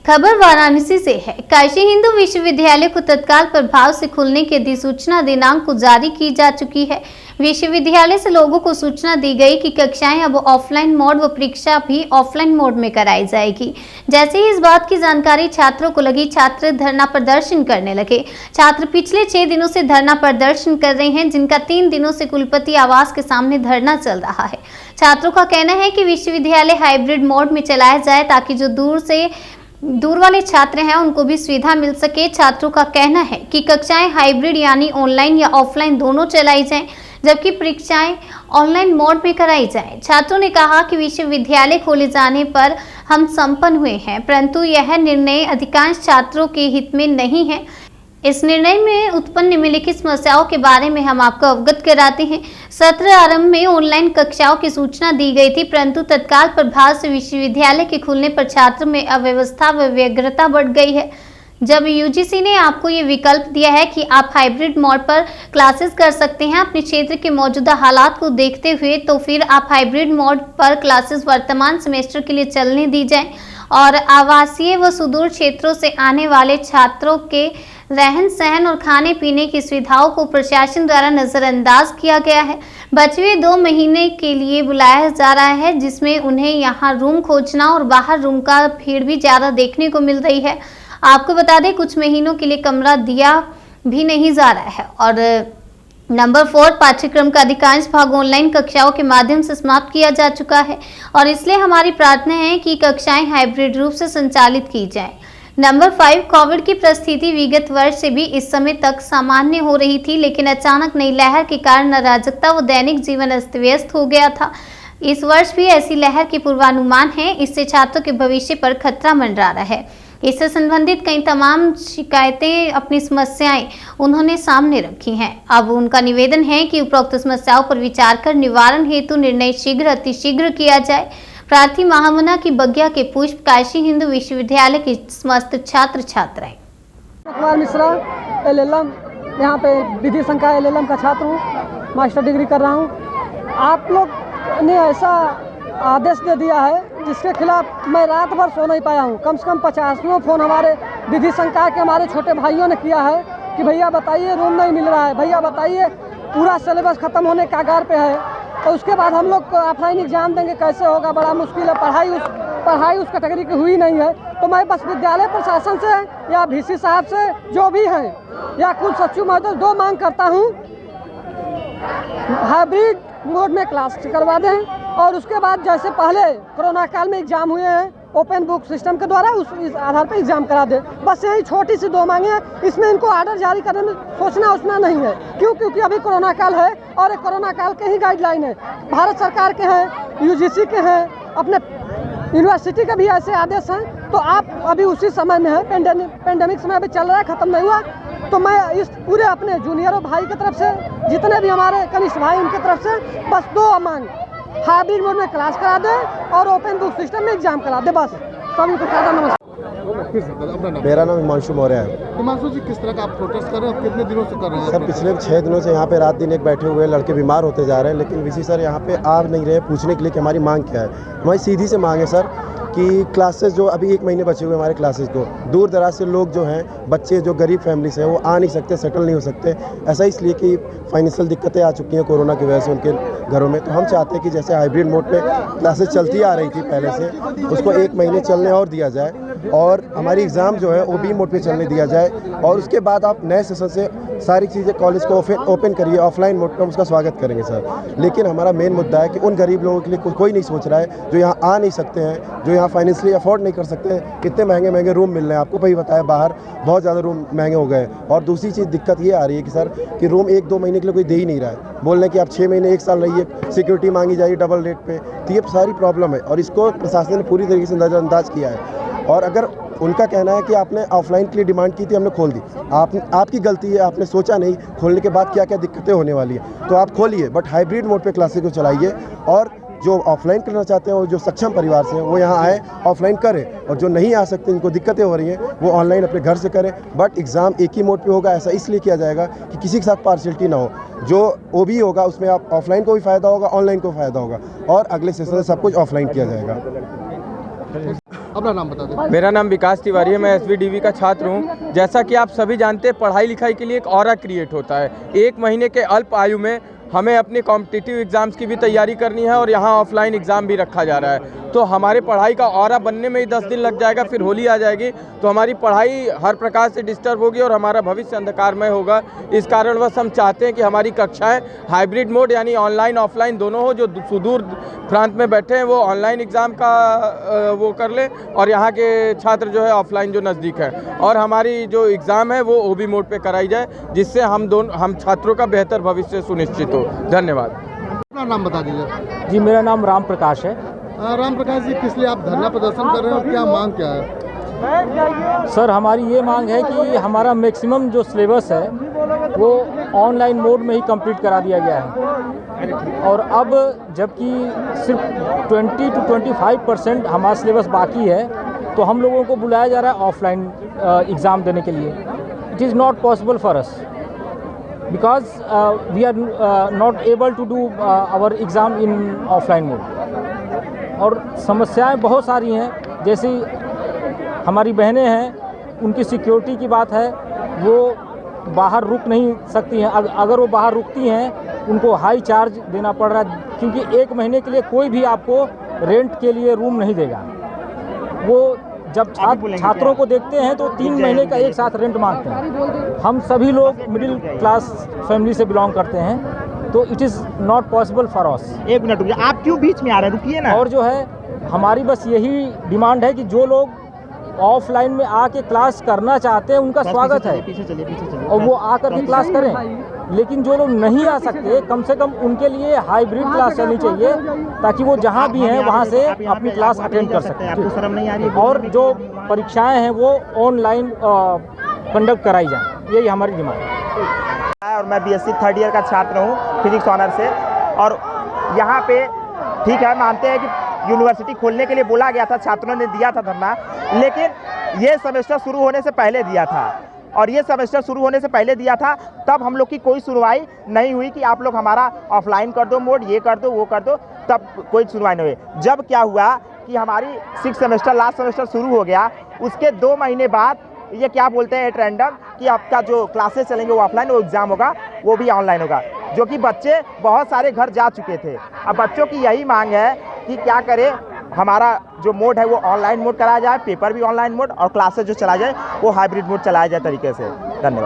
खबर वाराणसी से है। काशी हिंदू विश्वविद्यालय को तत्काल प्रभाव से खुलने की अधिसूचना दिनांक को जारी की जा चुकी है। विश्वविद्यालय से लोगों को सूचना दी गई कि कक्षाएं अब ऑफलाइन मोड व परीक्षा भी ऑफलाइन मोड में कराई जाएगी। जैसे ही इस बात की जानकारी छात्रों को लगी, छात्र धरना प्रदर्शन करने लगे। छात्र पिछले 6 दिनों से धरना प्रदर्शन कर रहे हैं, जिनका 3 दिनों से कुलपति आवास के सामने धरना चल रहा है। छात्रों का कहना है कि विश्वविद्यालय हाइब्रिड मोड में चलाया जाए ताकि जो दूर वाले छात्र हैं उनको भी सुविधा मिल सके। छात्रों का कहना है कि कक्षाएं हाइब्रिड यानी ऑनलाइन या ऑफलाइन दोनों चलाई जाएं, जबकि परीक्षाएं ऑनलाइन मोड में कराई जाएं। छात्रों ने कहा कि विश्वविद्यालय खोले जाने पर हम संपन्न हुए हैं, परंतु यह निर्णय अधिकांश छात्रों के हित में नहीं है। इस निर्णय में उत्पन्न निम्नलिखित समस्याओं के बारे में हम आपको अवगत कराते हैं। सत्र आरंभ में ऑनलाइन कक्षाओं की सूचना दी गई थी, परंतु तत्काल प्रभाव से विश्वविद्यालय के खुलने पर छात्रों में अव्यवस्था व व्यग्रता बढ़ गई है। जब यूजीसी ने आपको ये विकल्प दिया है कि आप हाइब्रिड मोड पर क्लासेस कर सकते हैं अपने क्षेत्र के मौजूदा हालात को देखते हुए, तो फिर आप हाइब्रिड मोड पर क्लासेस वर्तमान सेमेस्टर के लिए चलने दी जाएं और आवासीय व सुदूर क्षेत्रों से आने वाले छात्रों के रहन सहन और खाने पीने की सुविधाओं को प्रशासन द्वारा नजरअंदाज किया गया है। बचे हुए 2 महीने के लिए बुलाया जा रहा है, जिसमें उन्हें यहाँ रूम खोजना और बाहर रूम का भीड़ भी ज़्यादा देखने को मिल रही है। आपको बता दें, कुछ महीनों के लिए कमरा दिया भी नहीं जा रहा है। और नंबर 4, पाठ्यक्रम का अधिकांश भाग ऑनलाइन कक्षाओं के माध्यम से समाप्त किया जा चुका है और इसलिए हमारी प्रार्थना है कि कक्षाएं हाइब्रिड रूप से संचालित की जाएं। नंबर 5, कोविड की परिस्थिति विगत वर्ष से भी इस समय तक सामान्य हो रही थी, लेकिन अचानक नई लहर के कारण अराजकता व दैनिक जीवन अस्त व्यस्त हो गया था। इस वर्ष भी ऐसी लहर की पूर्वानुमान है। इससे छात्रों के भविष्य पर खतरा मंडरा रहा है। इससे संबंधित कई तमाम शिकायतें, अपनी समस्याएं उन्होंने सामने रखी हैं। अब उनका निवेदन है कि उपरोक्त समस्याओं पर विचार कर निवारण हेतु निर्णय शीघ्र अतिशीघ्र किया जाए। प्रार्थी महामना की बग्या के पुष्प, काशी हिंदू विश्वविद्यालय के समस्त छात्र छात्राएं। कुमार मिश्रा, LLM, यहाँ पे विधि संकाय LLM का छात्र हूँ, मास्टर डिग्री कर रहा हूँ। आप लोग ने ऐसा आदेश दे दिया है जिसके खिलाफ मैं रात भर सो नहीं पाया हूँ। कम से कम 50 फोन हमारे विधि संकाय के हमारे छोटे भाइयों ने किया है कि भैया बताइए रूम नहीं मिल रहा है, भैया बताइए पूरा सिलेबस ख़त्म होने के कगार पे है और उसके बाद हम लोग ऑफलाइन एग्जाम देंगे, कैसे होगा, बड़ा मुश्किल है। पढ़ाई उस कैटेगरी की हुई नहीं है। तो मैं बस विद्यालय प्रशासन से या VC साहब से जो भी हैं या कुल सचिव महोदय 2 मांग करता हूँ, हाइब्रिड मोड में क्लास करवा दें और उसके बाद जैसे पहले कोरोना काल में एग्जाम हुए हैं ओपन बुक सिस्टम के द्वारा उस आधार पर एग्जाम करा दे। बस यही छोटी सी 2 मांगे हैं। इसमें इनको ऑर्डर जारी करने में सोचना नहीं है। क्योंकि अभी कोरोना काल है और एक कोरोना काल के ही गाइडलाइन है, भारत सरकार के हैं, UGC के हैं, अपने यूनिवर्सिटी के भी ऐसे आदेश हैं। तो आप अभी उसी समय में है, पेंडेमिक समय अभी चल रहा है, ख़त्म नहीं हुआ। तो मैं इस पूरे अपने जूनियरों भाई की तरफ से, जितने भी हमारे कनिष्ठ भाई उनकी तरफ से बस 2 मांग, हाइब्रिड मोड में क्लास करा दे और ओपन बुक सिस्टम में एग्जाम करा दे। बस सभी को सादा नमस्कार। मेरा नाम हिमांशु मौर्य है। हिमांशु जी, किस तरह का आप प्रोटेस्ट कर रहे हैं और कितने दिनों से कर रहे हैं? सर, पिछले 6 दिनों से यहाँ पे रात दिन एक बैठे हुए लड़के बीमार होते जा रहे हैं, लेकिन VC सर यहाँ पे आ नहीं रहे पूछने के लिए कि हमारी मांग क्या है। हमारी सीधी से मांग है सर कि क्लासेस जो अभी 1 महीने बचे हुए हमारे क्लासेस को, दूर दराज से लोग जो हैं, बच्चे जो गरीब फैमिली से हैं, वो आ नहीं सकते, सेटल नहीं हो सकते। ऐसा इसलिए कि फाइनेंशियल दिक्कतें आ चुकी हैं कोरोना की वजह से उनके घरों में। तो हम चाहते हैं कि जैसे हाइब्रिड मोड पे क्लासेस चलती आ रही थी पहले से, उसको 1 महीने चलने और दिया जाए और हमारी एग्ज़ाम जो है OB मोड पे चलने दिया जाए और उसके बाद आप नए सेशन से सारी चीज़ें कॉलेज को ओपन करिए ऑफलाइन मोड पर, हम उसका स्वागत करेंगे सर। लेकिन हमारा मेन मुद्दा है कि उन गरीब लोगों के लिए कोई नहीं सोच रहा है, जो यहाँ आ नहीं सकते हैं, जो यहाँ फाइनेंशियली अफोर्ड नहीं कर सकते हैं। कितने महंगे रूम मिल रहे हैं, आपको भाई बताया, बाहर बहुत ज़्यादा रूम महंगे हो गए। और दूसरी चीज़ दिक्कत ये आ रही है कि सर कि रूम 1-2 महीने के लिए कोई दे ही नहीं रहा है, बोल रहे हैं कि आप 6 महीने 1 साल रहिए, सिक्योरिटी मांगी जाएगी डबल रेट पे। तो ये सारी प्रॉब्लम है और इसको प्रशासन ने पूरी तरीके से नज़रअंदाज किया है। और अगर उनका कहना है कि आपने ऑफलाइन के लिए डिमांड की थी, हमने खोल दी, आपकी गलती है, आपने सोचा नहीं खोलने के बाद क्या क्या दिक्कतें होने वाली है, तो आप खोलिए, बट हाइब्रिड मोड पे क्लासेस को चलाइए। और जो ऑफलाइन करना चाहते हैं और जो सक्षम परिवार से हैं वो यहाँ आए, ऑफलाइन करें, और जो नहीं आ सकते, इनको दिक्कतें हो रही हैं, वो ऑनलाइन अपने घर से करें। बट एग्ज़ाम एक ही मोड पे होगा। ऐसा इसलिए किया जाएगा कि किसी के साथ पार्शियलिटी ना हो। जो OB होगा उसमें आप ऑफलाइन को भी फ़ायदा होगा, ऑनलाइन को फ़ायदा होगा, और अगले सेशन में सब कुछ ऑफलाइन किया जाएगा। अपना नाम बता दें। मेरा नाम विकास तिवारी है, मैं एसवीडीवी का छात्र हूं। जैसा कि आप सभी जानते हैं, पढ़ाई लिखाई के लिए एक ऑरा क्रिएट होता है। 1 महीने के अल्प आयु में हमें अपने कॉम्पिटिटिव एग्ज़ाम्स की भी तैयारी करनी है और यहाँ ऑफलाइन एग्ज़ाम भी रखा जा रहा है। तो हमारे पढ़ाई का ऑरा बनने में ही 10 दिन लग जाएगा, फिर होली आ जाएगी, तो हमारी पढ़ाई हर प्रकार से डिस्टर्ब होगी और हमारा भविष्य अंधकारमय होगा। इस कारणवश हम चाहते हैं कि हमारी कक्षाएं हाइब्रिड मोड यानी ऑनलाइन ऑफलाइन दोनों हो। जो सुदूर प्रांत में बैठे हैं वो ऑनलाइन एग्ज़ाम का वो कर लें और यहाँ के छात्र जो है ऑफलाइन जो नज़दीक है, और हमारी जो एग्ज़ाम है वो ओबी मोड पे कराई जाए, जिससे हम छात्रों का बेहतर भविष्य सुनिश्चित हो। धन्यवाद। अपना नाम बता दीजिए। जी, मेरा नाम राम प्रकाश है। राम प्रकाश जी, किस लिए आप धरना प्रदर्शन कर रहे हैं और क्या मांग क्या है? सर, हमारी ये मांग है कि हमारा मैक्सिमम जो सिलेबस है वो ऑनलाइन मोड में ही कंप्लीट करा दिया गया है, और अब जबकि सिर्फ 20 to 25% हमारा सिलेबस बाकी है, तो हम लोगों को बुलाया जा रहा है ऑफलाइन एग्ज़ाम देने के लिए। It is not possible for us because we are not able to do our exam in offline mode। और समस्याएं बहुत सारी हैं, जैसे हमारी बहनें हैं, उनकी सिक्योरिटी की बात है, वो बाहर रुक नहीं सकती हैं। अगर वो बाहर रुकती हैं उनको हाई चार्ज देना पड़ रहा है, क्योंकि 1 महीने के लिए कोई भी आपको रेंट के लिए रूम नहीं देगा। वो जब छात्रों को देखते हैं तो 3 महीने का एक साथ रेंट मांगते हैं। हम सभी लोग मिडिल क्लास फैमिली से बिलोंग करते हैं, तो it is not possible for us. 1 minute रुकिए, आप क्यों बीच में आ रहे हैं? रुकिए ना। और जो है हमारी बस यही डिमांड है कि जो लोग ऑफलाइन में आके क्लास करना चाहते हैं उनका स्वागत है, पीछे चलिए। और वो आकर के क्लास करें। लेकिन जो लोग नहीं आ सकते, कम से कम उनके लिए हाइब्रिड क्लास चलनी चाहिए, ताकि वो जहाँ भी हैं वहाँ से अपनी क्लास अटेंड कर सकें। आपको शर्म नहीं आ रही है? और जो परीक्षाएं हैं वो ऑनलाइन कंडक्ट कराई जाएं, यही हमारी डिमांड है। और मैं बीएससी 3rd ईयर का छात्र हूँ, फिजिक्स ऑनर से। और यहाँ पे ठीक है, मानते हैं कि यूनिवर्सिटी खोलने के लिए बोला गया था, छात्रों ने दिया था धरना, लेकिन ये सेमेस्टर शुरू होने से पहले दिया था। और ये सेमेस्टर शुरू होने से पहले दिया था, तब हम लोग की कोई सुनवाई नहीं हुई कि आप लोग हमारा ऑफलाइन कर दो मोड, ये कर दो, वो कर दो, तब कोई सुनवाई नहीं हुई। जब क्या हुआ कि हमारी 6th सेमेस्टर लास्ट सेमेस्टर शुरू हो गया, उसके 2 महीने बाद ये क्या बोलते हैं एट रैंडम कि आपका जो क्लासेस चलेंगे वो ऑफलाइन, वो एग्ज़ाम होगा वो भी ऑनलाइन होगा, जो कि बच्चे बहुत सारे घर जा चुके थे। अब बच्चों की यही मांग है कि क्या करें, हमारा जो मोड है वो ऑनलाइन मोड कराया जाए, पेपर भी ऑनलाइन मोड, और क्लासेस जो चला जाए वो हाइब्रिड मोड चलाया जाए तरीके से। धन्यवाद।